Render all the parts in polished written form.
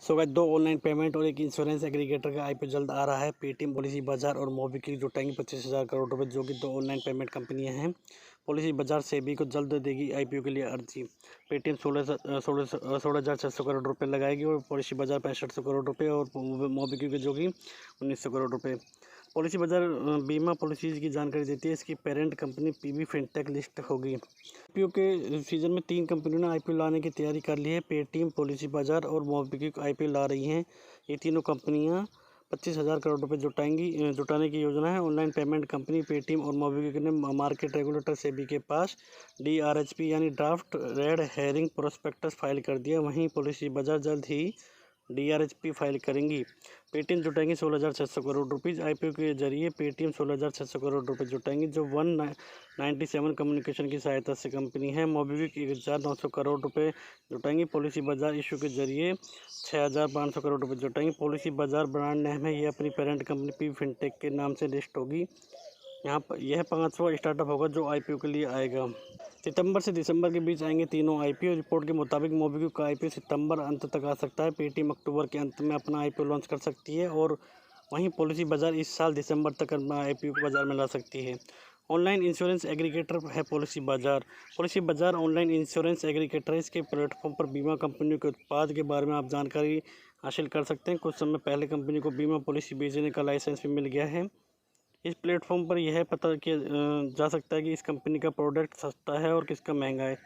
So guys, 2 online payment और एक insurance aggregator का आईपीओ जल्द आ रहा है। पेटीएम, पॉलिसी बाजार और मोबीक्विक जुटाएंगे 25,000 करोड़ रुपए, जो कि 2 ऑनलाइन पेमेंट कंपनियां हैं। पॉलिसी बाजार सेबी को जल्द देगी आईपीओ के लिए अर्जी। पेटीएम 16,600 करोड़ रुपए लगाएगी और पॉलिसी बाजार 6500 करोड़ रुपए और मोबीक्विक जो कि 1900 करोड़ रुपए। पॉलिसी बाजार बीमा पॉलिसीज की जानकारी देती है। इसकी parent company PB fintech list होगी। आईपीओ के सीजन में 3 कंपनियों ने आईपीओ लाने की तैयारी कर ली है। पेटीएम, पॉलिसी बाजार और मोबीक्विक आईपीओ ला रही हैं। ये तीनों कंपनियां 25,000 करोड़ रुपए जुटाने की योजना है। ऑनलाइन पेमेंट कंपनी पेटीएम और मोबीक्विक ने मार्केट रेगुलेटर सेबी के पास डीआरएचपी यानी draft red herring prospectus file कर दिया। वहीं पॉलिसी बाजार जल्द ही डीआरएचपी फाइल करेंगी। पेटीएम जुटाएंगे 16,600 करोड़ रुपीज़। आईपीओ के जरिए पेटीएम 16,600 करोड़ रुपए जुटाएंगी, जो 197 कम्युनिकेशन की सहायता से कंपनी है। मोबीक्विक 1,900 करोड़ रुपए जुटाएंगी। पॉलिसी बाजार इशू के जरिए 6,500 करोड़ रुपए जुटाएंगी। पॉलिसी बाजार ब्रांड नेम है। ये अपनी पेरेंट कंपनी पी फिनटेक के नाम से लिस्ट होगी। यहाँ पर यह 5वां स्टार्टअप होगा जो आईपीओ के लिए आएगा। सितंबर से दिसंबर के बीच आएंगे तीनों आईपीओ। रिपोर्ट के मुताबिक मोबीक्विक का आईपीओ सितंबर अंत तक आ सकता है। पेटीएम अक्टूबर के अंत में अपना आईपीओ लॉन्च कर सकती है और वहीं पॉलिसी बाजार इस साल दिसंबर तक अपना आईपीओ को बाजार में ला सकती है। ऑनलाइन इंश्योरेंस एग्रीगेटर है पॉलिसी बाजार। पॉलिसी बाजार ऑनलाइन इंश्योरेंस एग्रीगेटर है। इसके प्लेटफॉर्म पर बीमा कंपनियों के उत्पाद के बारे में आप जानकारी हासिल कर सकते हैं। कुछ समय पहले कंपनी को बीमा पॉलिसी बेचने का लाइसेंस भी मिल गया है। इस प्लेटफॉर्म पर यह पता किया जा सकता है कि इस कंपनी का प्रोडक्ट सस्ता है और किसका महंगा है।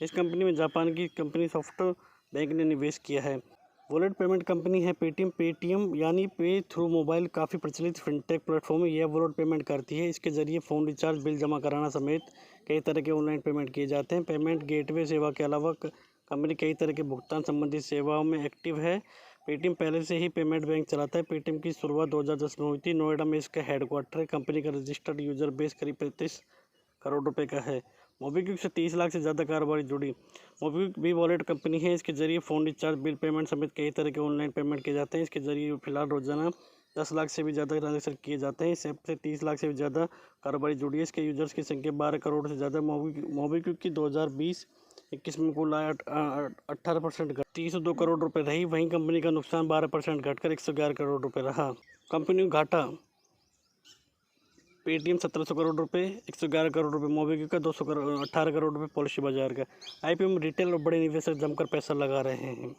इस कंपनी में जापान की कंपनी सॉफ्ट बैंक ने निवेश किया है। वॉलेट पेमेंट कंपनी है पेटीएम। पेटीएम यानी पे थ्रू मोबाइल काफ़ी प्रचलित फिनटेक प्लेटफॉर्म है। यह वॉलेट पेमेंट करती है। इसके जरिए फ़ोन रिचार्ज, बिल जमा कराना समेत कई तरह के ऑनलाइन पेमेंट किए जाते हैं। पेमेंट गेटवे सेवा के अलावा कंपनी कई तरह के भुगतान संबंधित सेवाओं में एक्टिव है। पेटीएम पहले से ही पेमेंट बैंक चलाता है। पेटीएम की शुरुआत 2010 में हुई थी। नोएडा में इसका हेडक्वार्टर है। कंपनी का रजिस्टर्ड यूजर बेस करीब 35 करोड़ रुपए का है। मोबीक्विक से 30 लाख से ज़्यादा कारोबारी जुड़ी। मोबीक्विक भी वॉलेट कंपनी है। इसके जरिए फ़ोन रिचार्ज, बिल पेमेंट समेत कई तरह के ऑनलाइन पेमेंट किए जाते हैं। इसके जरिए फिलहाल रोजाना 10 लाख से भी ज़्यादा ट्रांजेक्शन किए जाते हैं। इस ऐप से 30 लाख से भी ज़्यादा कारोबारी जुड़ी है। इसके यूजर्स की संख्या 12 करोड़ से ज़्यादा। मोबीक्विक की 2020-21 में कुल आय 18% घट 302 करोड़ रुपए रही। वहीं कंपनी का नुकसान 12% घटकर 111 करोड़ रुपए रहा। कंपनी को घाटा पेटीएम 1700 करोड़ रुपए, 111 करोड़ रुपए। मोबीक्विक का 18 करोड़ रुपए। पॉलिसी बाजार का आईपीओ में रिटेल और बड़े निवेशक जमकर पैसा लगा रहे हैं।